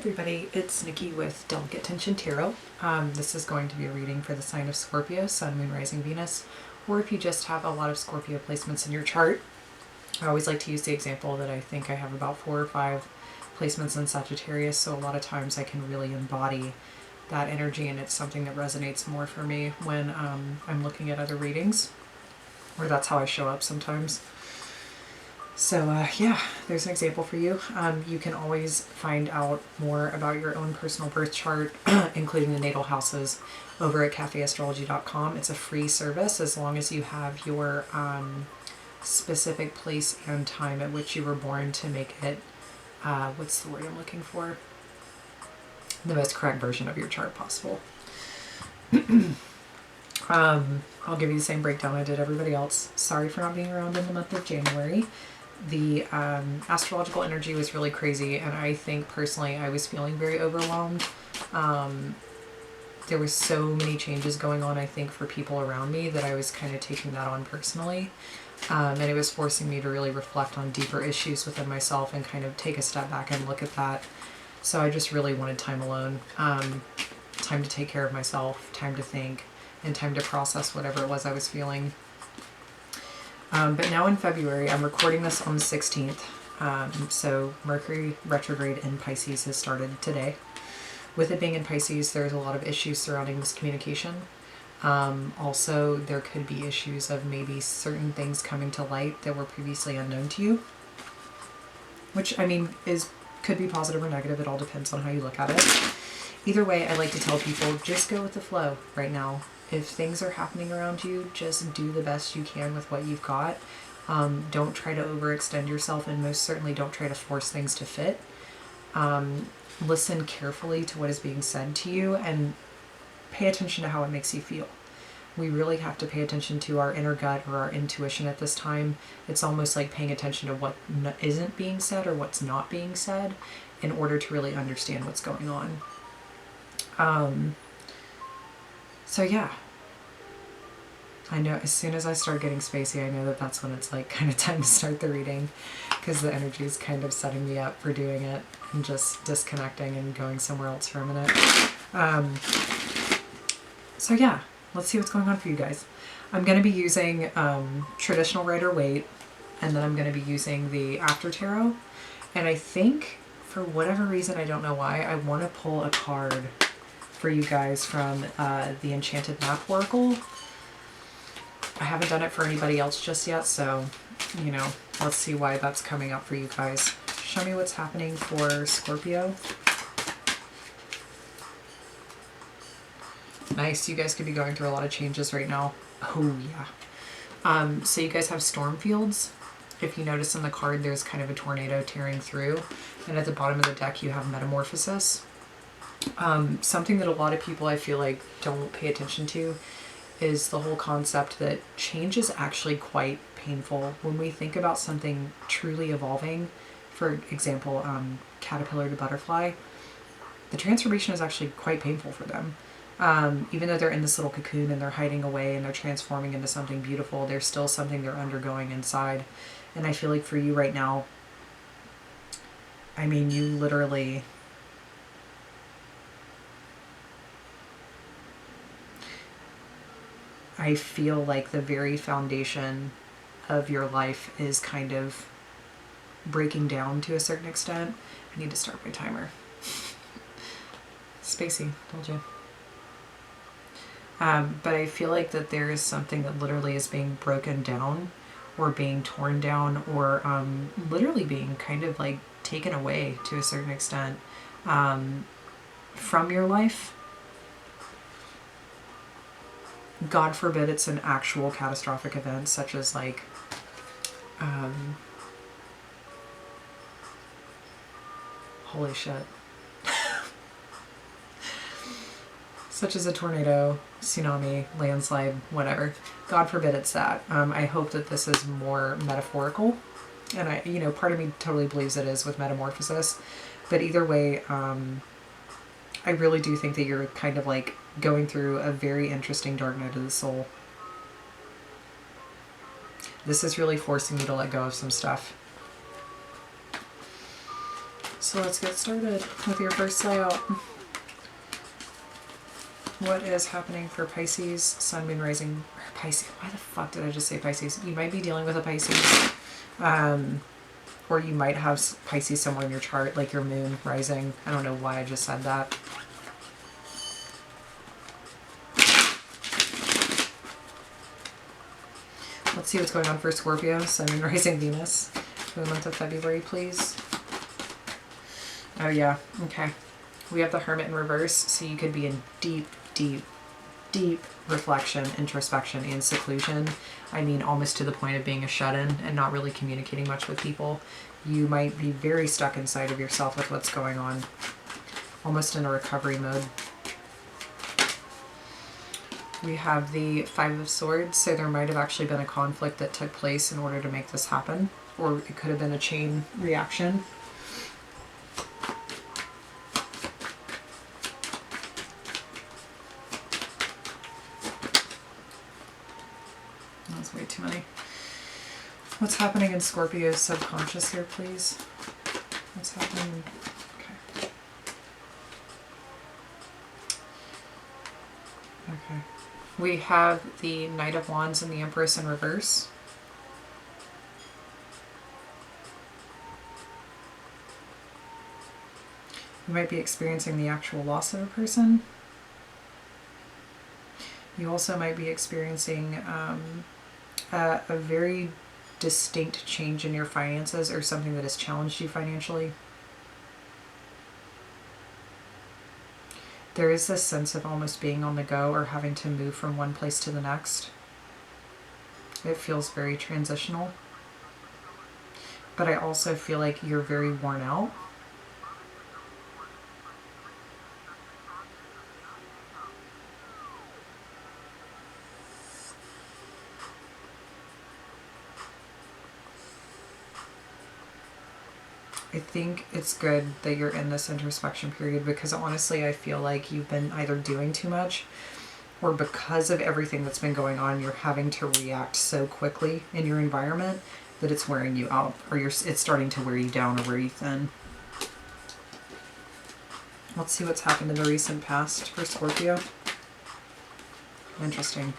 everybody, it's Nikki with Delicate Tension Tarot. This is going to be a reading for the sign of Scorpio, Sun, Moon, Rising, Venus, or if you just have a lot of Scorpio placements in your chart. I always like to use the example that I think I have about 4 or 5 placements in Sagittarius, so a lot of times I can really embody that energy, and it's something that resonates more for me when I'm looking at other readings, or that's how I show up sometimes. So yeah, there's an example for you. You can always find out more about your own personal birth chart, including the natal houses, over at cafeastrology.com. It's a free service as long as you have your specific place and time at which you were born to make it, what's the word I'm looking for? The most correct version of your chart possible. I'll give you the same breakdown I did everybody else. Sorry for not being around in the month of January. The astrological energy was really crazy, and I think personally I was feeling very overwhelmed. There was so many changes going on, I think, for people around me that I was kind of taking that on personally. And it was forcing me to really reflect on deeper issues within myself and kind of take a step back and look at that. So I just really wanted time alone, time to take care of myself, time to think, and time to process whatever it was I was feeling. But now in February, I'm recording this on the 16th, so Mercury retrograde in Pisces has started today. With it being in Pisces, there's a lot of issues surrounding miscommunication. Also, there could be issues of maybe certain things coming to light that were previously unknown to you, which, I mean, could be positive or negative. It all depends on how you look at it. Either way, I like to tell people, just go with the flow right now. If things are happening around you, just do the best you can with what you've got. Don't try to overextend yourself, and most certainly don't try to force things to fit. Listen carefully to what is being said to you and pay attention to how it makes you feel. We really have to pay attention to our inner gut or our intuition at this time. It's almost like paying attention to what isn't being said or what's not being said in order to really understand what's going on. So yeah, I know as soon as I start getting spacey, I know that that's when it's like kind of time to start the reading, because the energy is kind of setting me up for doing it and just disconnecting and going somewhere else for a minute. So yeah, let's see what's going on for you guys. I'm going to be using traditional Rider-Waite, and then I'm going to be using the After Tarot. And I think, for whatever reason, I don't know why, I want to pull a card for you guys from the Enchanted Map Oracle. I haven't done it for anybody else just yet, so, you know, let's see why that's coming up for you guys. Show me what's happening for Scorpio. Nice, you guys could be going through a lot of changes right now. Oh, yeah. So you guys have storm fields. If you notice in the card, there's kind of a tornado tearing through. And at the bottom of the deck, you have metamorphosis. Something that a lot of people, I feel like, don't pay attention to is the whole concept that change is actually quite painful. When we think about something truly evolving, for example, caterpillar to butterfly, the transformation is actually quite painful for them. Even though they're in this little cocoon and they're hiding away and they're transforming into something beautiful, there's still something they're undergoing inside. And I feel like for you right now, I mean, you literally... I feel like the very foundation of your life is kind of breaking down to a certain extent. I need to start my timer. Spacey, told you. But I feel like that there is something that literally is being broken down or being torn down or literally being kind of like taken away to a certain extent from your life. God forbid it's an actual catastrophic event, such as like holy shit. Such as a tornado, tsunami, landslide, whatever. God forbid it's that. I hope that this is more metaphorical, and I, you know, part of me totally believes it is with metamorphosis, but either way, I really do think that you're kind of like going through a very interesting dark night of the soul. This is really forcing you to let go of some stuff. So let's get started with your first layout. What is happening for Pisces, Sun, Moon, Rising, Pisces? Why the fuck did I just say Pisces? You might be dealing with a Pisces, or you might have Pisces somewhere in your chart, like your Moon, Rising. I don't know why I just said that. Let's see what's going on for Scorpio, Sun, Moon, Rising, Venus for the month of February, please. Oh yeah, okay. We have the Hermit in reverse, so you could be in deep reflection, introspection, and seclusion. I mean, almost to the point of being a shut-in and not really communicating much with people. You might be very stuck inside of yourself with what's going on, almost in a recovery mode. We have the Five of Swords, so there might have actually been a conflict that took place in order to make this happen, or it could have been a chain reaction. That's way too many. What's happening in Scorpio's subconscious here, please? What's happening? Okay. Okay. We have the Knight of Wands and the Empress in reverse. You might be experiencing the actual loss of a person. You also might be experiencing a very distinct change in your finances, or something that has challenged you financially. There is this sense of almost being on the go or having to move from one place to the next. It feels very transitional. But I also feel like you're very worn out. I think it's good that you're in this introspection period, because honestly I feel like you've been either doing too much, or because of everything that's been going on, you're having to react so quickly in your environment that it's wearing you out, or it's starting to wear you down or wear you thin. Let's see what's happened in the recent past for Scorpio. Interesting.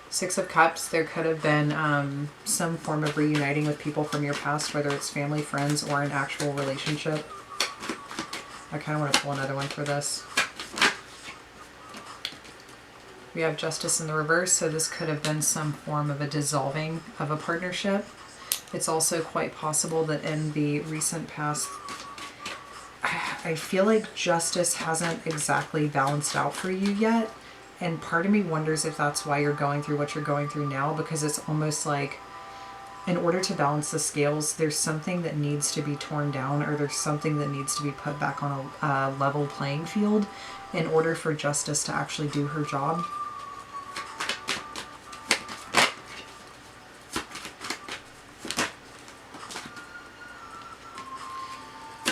Six of Cups, there could have been some form of reuniting with people from your past, whether it's family, friends, or an actual relationship. I kind of want to pull another one for this. We have Justice in the reverse, so this could have been some form of a dissolving of a partnership. It's also quite possible that in the recent past, I feel like justice hasn't exactly balanced out for you yet. And part of me wonders if that's why you're going through what you're going through now, because it's almost like in order to balance the scales, there's something that needs to be torn down, or there's something that needs to be put back on a level playing field in order for justice to actually do her job.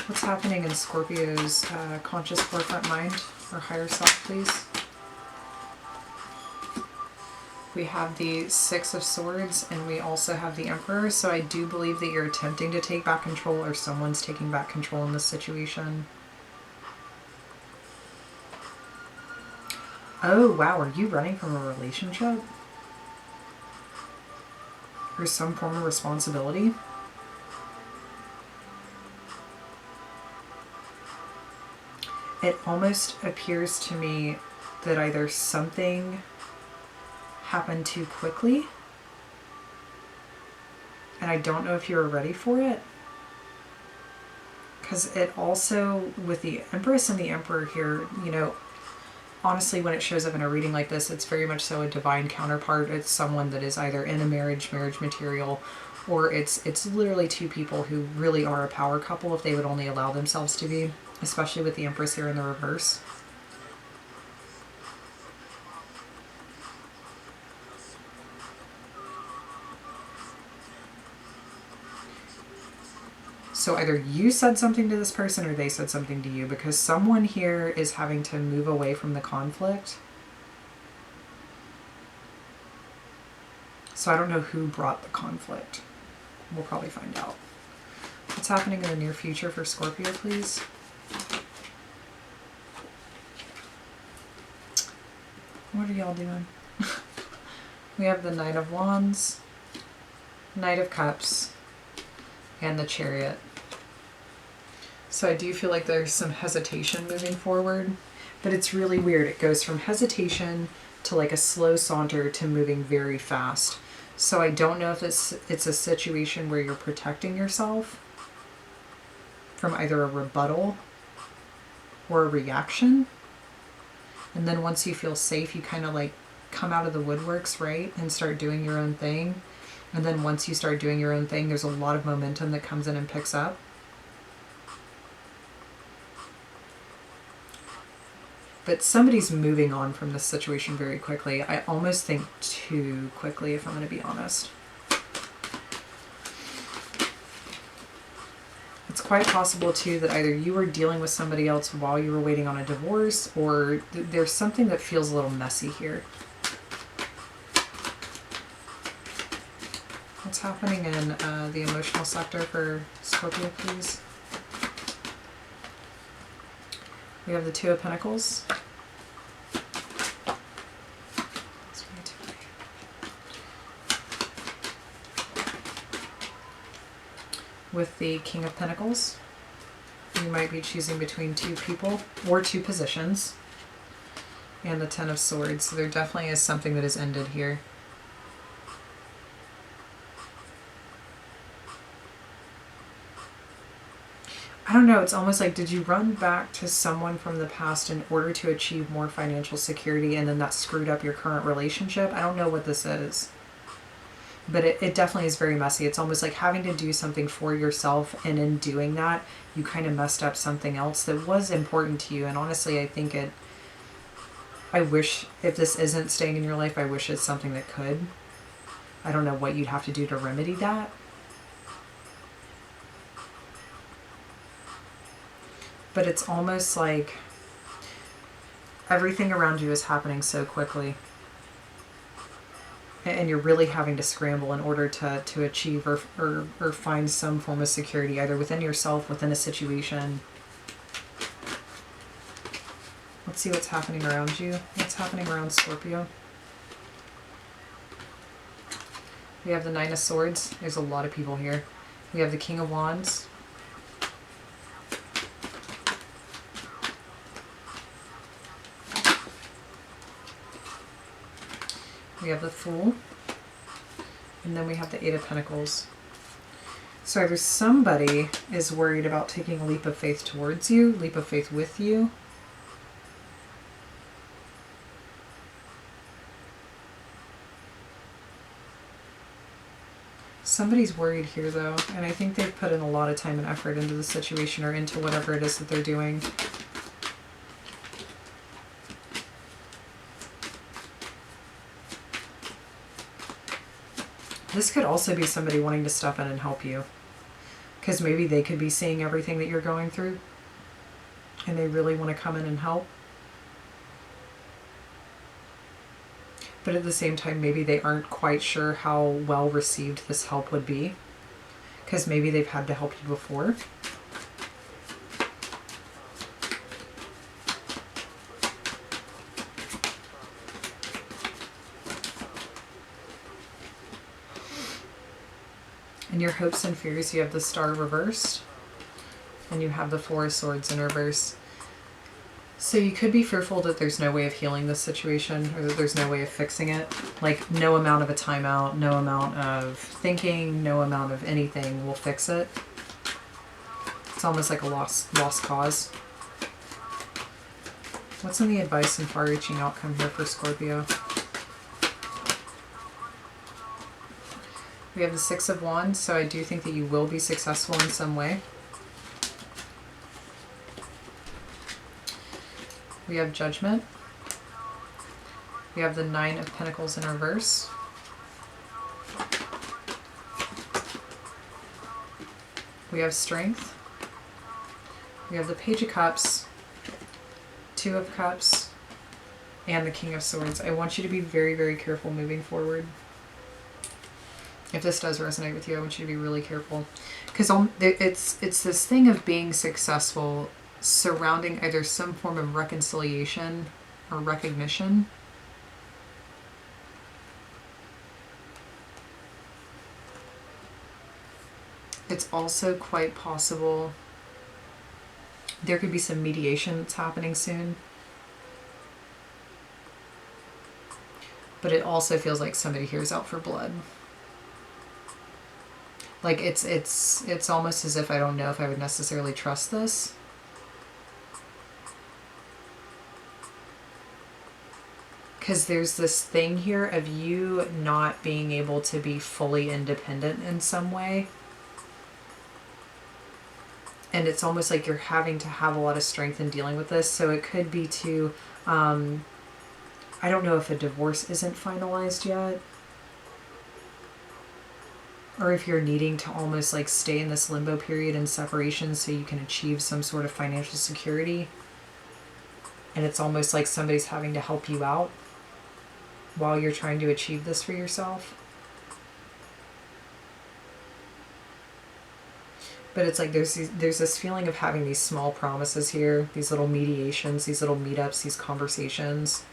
What's happening in Scorpio's conscious forefront mind, or higher self, please? We have the Six of Swords, and we also have the Emperor, so I do believe that you're attempting to take back control, or someone's taking back control in this situation. Oh wow, are you running from a relationship? Or some form of responsibility? It almost appears to me that either something happened too quickly, and I don't know if you were ready for it, because it also, with the Empress and the Emperor here, you know, honestly, when it shows up in a reading like this, it's very much so a divine counterpart. It's someone that is either in a marriage material, or it's literally two people who really are a power couple if they would only allow themselves to be, especially with the Empress here in the reverse. So either you said something to this person or they said something to you, because someone here is having to move away from the conflict. So I don't know who brought the conflict. We'll probably find out. What's happening in the near future for Scorpio, please? What are y'all doing? We have the Knight of Wands, Knight of Cups, and the Chariot. So I do feel like there's some hesitation moving forward, but it's really weird. It goes from hesitation to like a slow saunter to moving very fast. So I don't know if it's a situation where you're protecting yourself from either a rebuttal or a reaction. And then once you feel safe, you kind of like come out of the woodworks, right? And start doing your own thing. And then once you start doing your own thing, there's a lot of momentum that comes in and picks up. But somebody's moving on from this situation very quickly. I almost think too quickly, if I'm going to be honest. It's quite possible, too, that either you were dealing with somebody else while you were waiting on a divorce, or there's something that feels a little messy here. What's happening in the emotional sector for Scorpio, please? We have the Two of Pentacles. With the King of Pentacles. You might be choosing between two people or two positions. And the Ten of Swords. So there definitely is something that has ended here. I don't know, it's almost like, did you run back to someone from the past in order to achieve more financial security and then that screwed up your current relationship? I don't know what this is. But it definitely is very messy. It's almost like having to do something for yourself, and in doing that, you kind of messed up something else that was important to you. And honestly, I think I wish, if this isn't staying in your life, I wish it's something that could. I don't know what you'd have to do to remedy that. But it's almost like everything around you is happening so quickly. And you're really having to scramble in order to achieve or find some form of security, either within yourself, within a situation. Let's see what's happening around you. What's happening around Scorpio? We have the Nine of Swords. There's a lot of people here. We have the King of Wands. We have the Fool, and then we have the Eight of Pentacles. So either somebody is worried about taking a leap of faith towards you, leap of faith with you. Somebody's worried here though, and I think they've put in a lot of time and effort into the situation or into whatever it is that they're doing. This could also be somebody wanting to step in and help you. Because maybe they could be seeing everything that you're going through. And they really want to come in and help. But at the same time, maybe they aren't quite sure how well received this help would be. Because maybe they've had to help you before. In your hopes and fears, you have the Star reversed, and you have the Four of Swords in reverse. So you could be fearful that there's no way of healing this situation, or that there's no way of fixing it. Like, no amount of a timeout, no amount of thinking, no amount of anything will fix it. It's almost like a lost cause. What's in the advice and far-reaching outcome here for Scorpio? We have the Six of Wands, so I do think that you will be successful in some way. We have Judgment. We have the Nine of Pentacles in reverse. We have Strength. We have the Page of Cups, Two of Cups, and the King of Swords. I want you to be very, very careful moving forward. If this does resonate with you, I want you to be really careful. Because it's this thing of being successful surrounding either some form of reconciliation or recognition. It's also quite possible there could be some mediation that's happening soon. But it also feels like somebody here is out for blood. Like it's almost as if I don't know if I would necessarily trust this. Because there's this thing here of you not being able to be fully independent in some way. And it's almost like you're having to have a lot of strength in dealing with this. So it could be to, I don't know if a divorce isn't finalized yet. Or if you're needing to almost like stay in this limbo period in separation so you can achieve some sort of financial security. And it's almost like somebody's having to help you out while you're trying to achieve this for yourself. But it's like there's this feeling of having these small promises here, these little mediations, these little meetups, these conversations.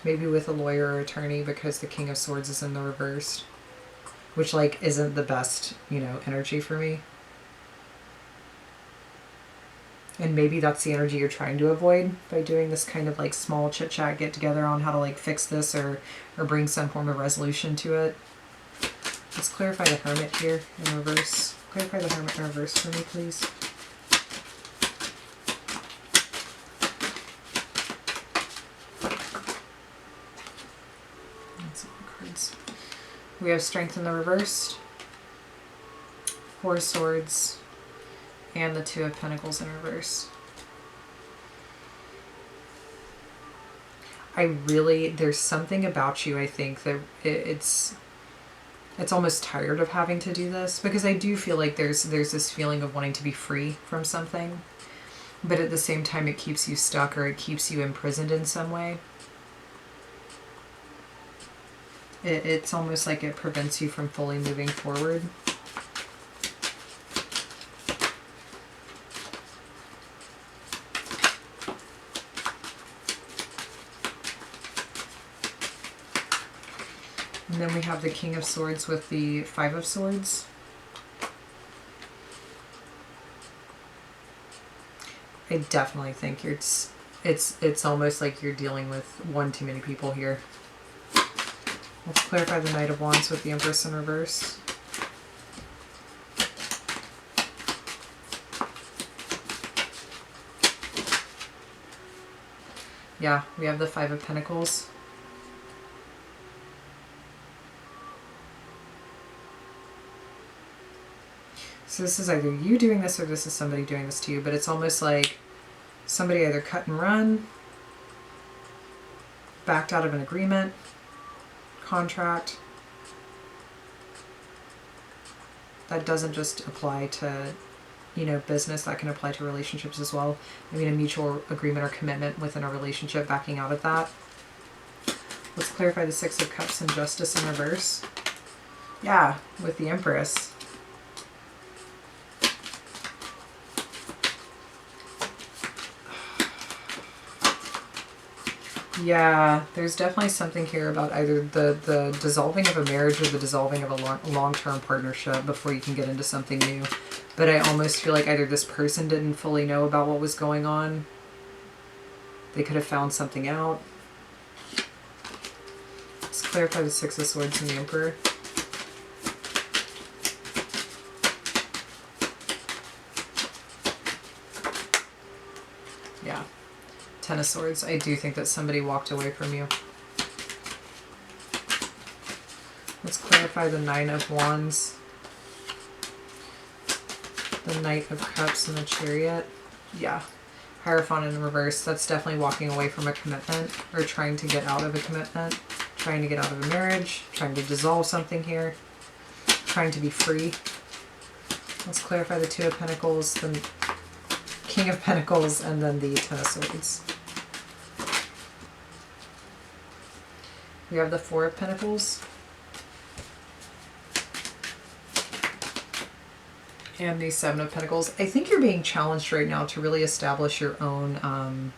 Maybe with a lawyer or attorney, because the King of Swords is in the reverse, which like isn't the best, you know, energy for me. And maybe that's the energy you're trying to avoid by doing this kind of like small chit chat get together on how to like fix this or bring some form of resolution to it. Let's clarify the Hermit here in reverse. Clarify the Hermit in reverse for me, please. That's all the cards. We have Strength in the reverse, Four of Swords, and the Two of Pentacles in reverse. There's something about you, I think, that it's almost tired of having to do this, because I do feel like there's this feeling of wanting to be free from something, but at the same time it keeps you stuck or it keeps you imprisoned in some way. It's almost like it prevents you from fully moving forward. And then we have the King of Swords with the Five of Swords. I definitely think it's almost like you're dealing with one too many people here. Let's clarify the Knight of Wands with the Empress in reverse. Yeah, we have the Five of Pentacles. So this is either you doing this or this is somebody doing this to you, but it's almost like somebody either cut and run, backed out of an agreement, contract. That doesn't just apply to, you know, business, that can apply to relationships as well. I mean, a mutual agreement or commitment within a relationship, backing out of that. Let's clarify the Six of Cups and Justice in reverse. Yeah, with the Empress. Yeah, there's definitely something here about either the dissolving of a marriage or the dissolving of a long-term partnership before you can get into something new. But I almost feel like either this person didn't fully know about what was going on. They could have found something out. Let's clarify the Six of Swords and the Emperor. Yeah. Ten of Swords. I do think that somebody walked away from you. Let's clarify the Nine of Wands, the Knight of Cups, and the Chariot. Yeah. Hierophant in reverse. That's definitely walking away from a commitment or trying to get out of a commitment, trying to get out of a marriage, trying to dissolve something here, trying to be free. Let's clarify the Two of Pentacles, the King of Pentacles, and then the Ten of Swords. We have the Four of Pentacles. And the Seven of Pentacles. I think you're being challenged right now to really establish your own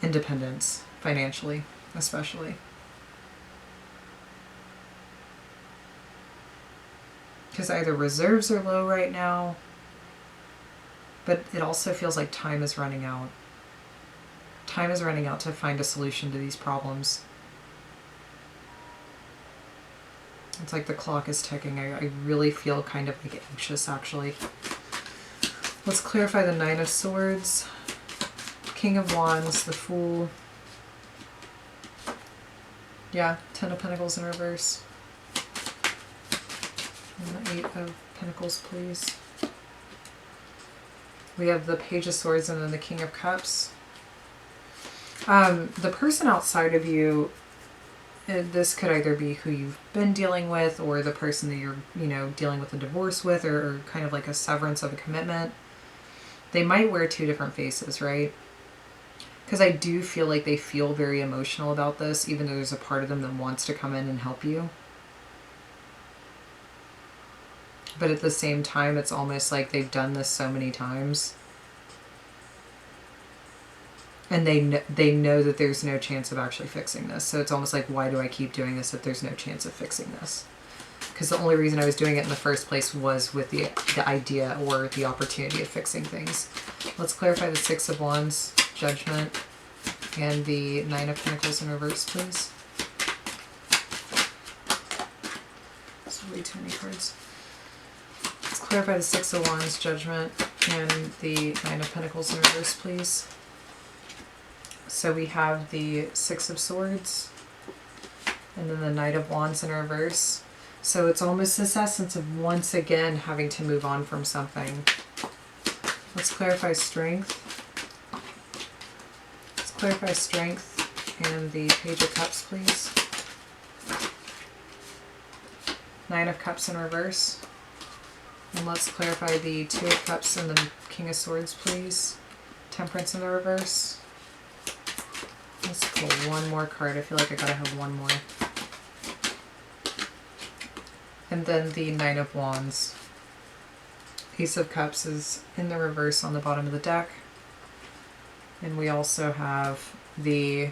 independence, financially, especially. Because either reserves are low right now, but it also feels like time is running out. Time is running out to find a solution to these problems. It's like the clock is ticking. I really feel kind of like anxious, actually. Let's clarify the Nine of Swords, King of Wands, the Fool. Yeah, Ten of Pentacles in reverse. And the Eight of Pentacles, please. We have the Page of Swords and then the King of Cups. The person outside of you, this could either be who you've been dealing with or the person that you're, dealing with a divorce with, or kind of like a severance of a commitment. They might wear two different faces, right? Because I do feel like they feel very emotional about this, even though there's a part of them that wants to come in and help you. But at the same time, it's almost like they've done this so many times. And they know that there's no chance of actually fixing this. So it's almost like, why do I keep doing this if there's no chance of fixing this? Because the only reason I was doing it in the first place was with the idea or the opportunity of fixing things. Let's clarify the Six of Wands, Judgment, and the Nine of Pentacles in reverse, please. That's way too many cards. Let's clarify the Six of Wands, Judgment, and the Nine of Pentacles in reverse, please. So we have the Six of Swords and then the Knight of Wands in reverse. So it's almost this essence of once again having to move on from something. Let's clarify Strength. Let's clarify Strength and the Page of Cups, please. Nine of Cups in reverse. And let's clarify the Two of Cups and the King of Swords, please. Temperance in the reverse. Let's pull one more card. I feel like I gotta have one more. And then the Nine of Wands. Ace of Cups is in the reverse on the bottom of the deck. And we also have the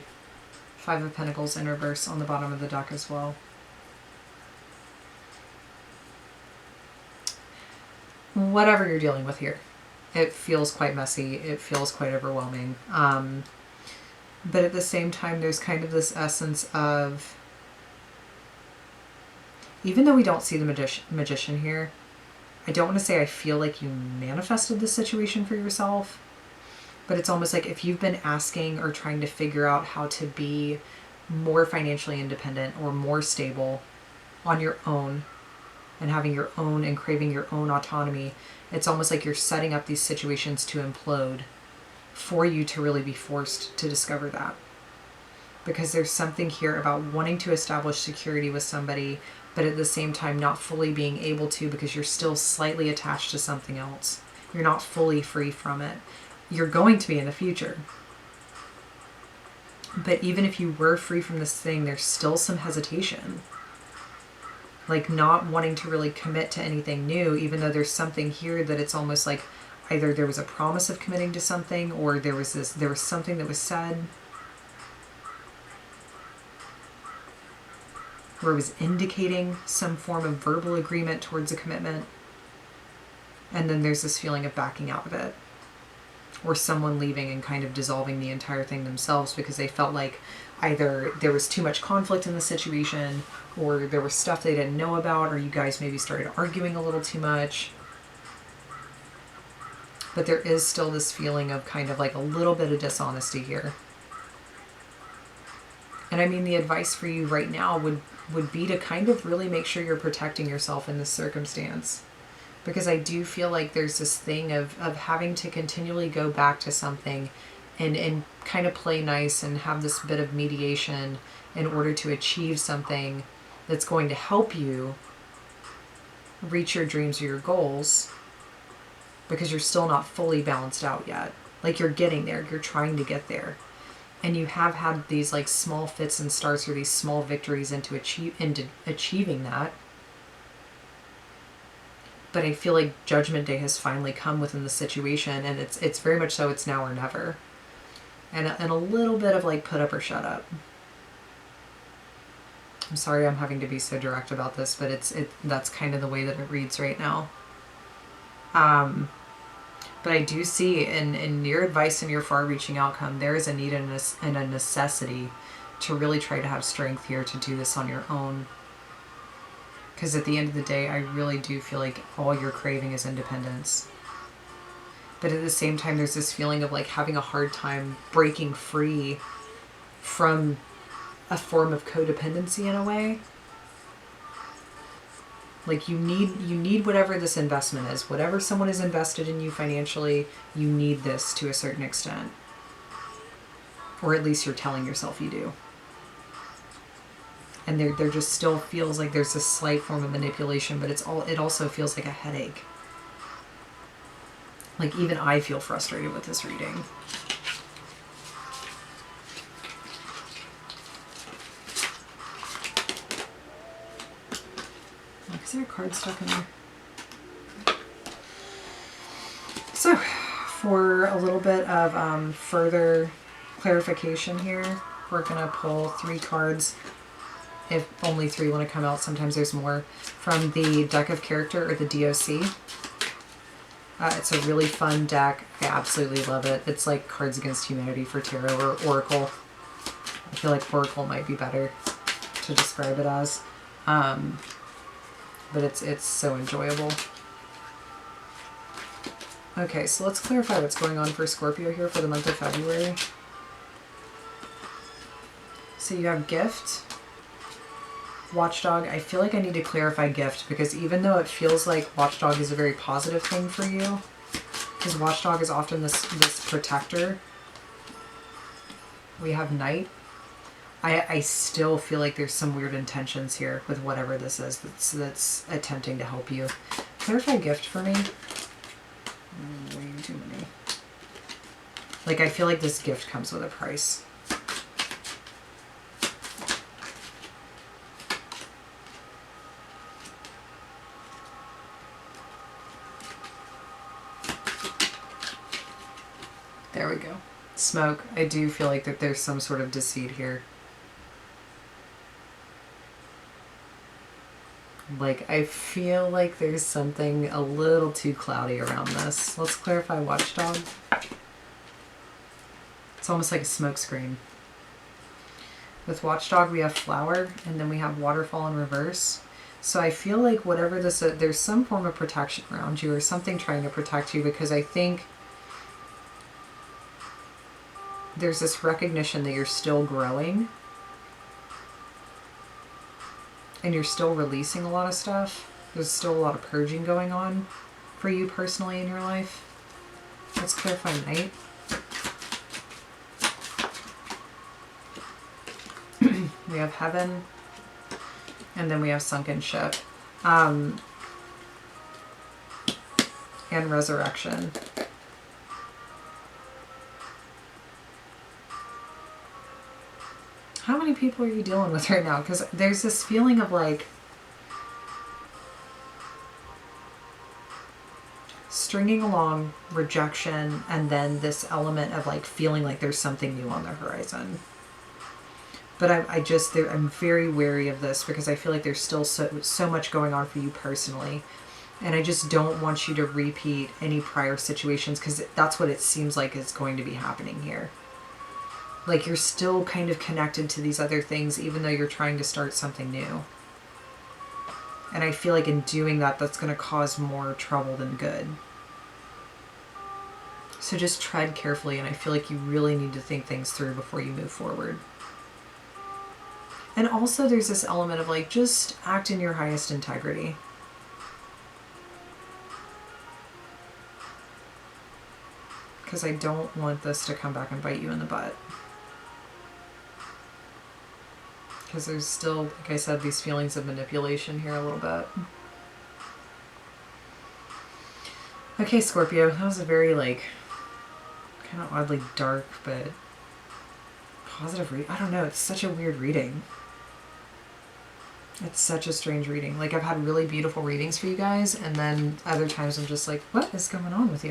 Five of Pentacles in reverse on the bottom of the deck as well. Whatever you're dealing with here, it feels quite messy. It feels quite overwhelming. But at the same time, there's kind of this essence of, even though we don't see the magician here, I don't want to say I feel like you manifested this situation for yourself, but it's almost like if you've been asking or trying to figure out how to be more financially independent or more stable on your own and having your own and craving your own autonomy, it's almost like you're setting up these situations to implode for you to really be forced to discover that. Because there's something here about wanting to establish security with somebody, but at the same time not fully being able to because you're still slightly attached to something else. You're not fully free from it. You're going to be in the future. But even if you were free from this thing, there's still some hesitation. Like not wanting to really commit to anything new, even though there's something here that it's almost like either there was a promise of committing to something or there was something that was said or it was indicating some form of verbal agreement towards a commitment. And then there's this feeling of backing out of it. Or someone leaving and kind of dissolving the entire thing themselves because they felt like either there was too much conflict in the situation or there was stuff they didn't know about or you guys maybe started arguing a little too much. But there is still this feeling of kind of like a little bit of dishonesty here. And I mean, the advice for you right now would be to kind of really make sure you're protecting yourself in this circumstance. Because I do feel like there's this thing of having to continually go back to something and kind of play nice and have this bit of mediation in order to achieve something that's going to help you reach your dreams or your goals. Because you're still not fully balanced out yet. Like you're getting there, you're trying to get there. And you have had these like small fits and starts or these small victories into achieving that. but I feel like Judgment Day has finally come within the situation, and it's very much so, it's now or never. And a little bit of like put up or shut up. I'm sorry I'm having to be so direct about this, but that's kind of the way that it reads right now. But I do see in your advice and your far-reaching outcome, there is a need and a necessity to really try to have strength here to do this on your own. Because at the end of the day, I really do feel like all you're craving is independence. But at the same time, there's this feeling of like having a hard time breaking free from a form of codependency in a way. Like you need whatever this investment is. Whatever someone is invested in you financially, you need this to a certain extent. Or at least you're telling yourself you do. And there just still feels like there's a slight form of manipulation, but it also feels like a headache. Like even I feel frustrated with this reading. Is there a card stuck in there? So, for a little bit of further clarification here, we're going to pull 3 cards, if only 3 want to come out. Sometimes there's more, from the deck of character, or the DOC. It's a really fun deck. I absolutely love it. It's like Cards Against Humanity for Tarot, or Oracle. I feel like Oracle might be better to describe it as. But it's so enjoyable. Okay, so let's clarify what's going on for Scorpio here for the month of February. So you have Gift, Watchdog. I feel like I need to clarify Gift, because even though it feels like Watchdog is a very positive thing for you, because Watchdog is often this protector, we have Knight. I still feel like there's some weird intentions here with whatever this is that's attempting to help you. Clarify Gift for me. Way too many. Like, I feel like this gift comes with a price. There we go. Smoke. I do feel like that there's some sort of deceit here. Like, I feel like there's something a little too cloudy around this. Let's clarify Watchdog. It's almost like a smoke screen. With Watchdog, we have Flower, and then we have Waterfall in reverse. So I feel like whatever this is, there's some form of protection around you, or something trying to protect you, because I think there's this recognition that you're still growing. And you're still releasing a lot of stuff. There's still a lot of purging going on for you personally in your life. Let's clarify Knight. We have Heaven. And then we have Sunken Ship. And Resurrection. How many people are you dealing with right now? Because there's this feeling of like stringing along, rejection, and then this element of like feeling like there's something new on the horizon. But I'm very wary of this, because I feel like there's still so much going on for you personally. And I just don't want you to repeat any prior situations, because that's what it seems like is going to be happening here. Like, you're still kind of connected to these other things, even though you're trying to start something new. And I feel like in doing that, that's going to cause more trouble than good. So just tread carefully, and I feel like you really need to think things through before you move forward. And also there's this element of like, just act in your highest integrity. Because I don't want this to come back and bite you in the butt. Because there's still, like I said, these feelings of manipulation here a little bit. Okay, Scorpio, that was a very, like, kind of oddly dark, but positive read. I don't know, it's such a weird reading. It's such a strange reading. Like, I've had really beautiful readings for you guys, and then other times I'm just like, what is going on with you?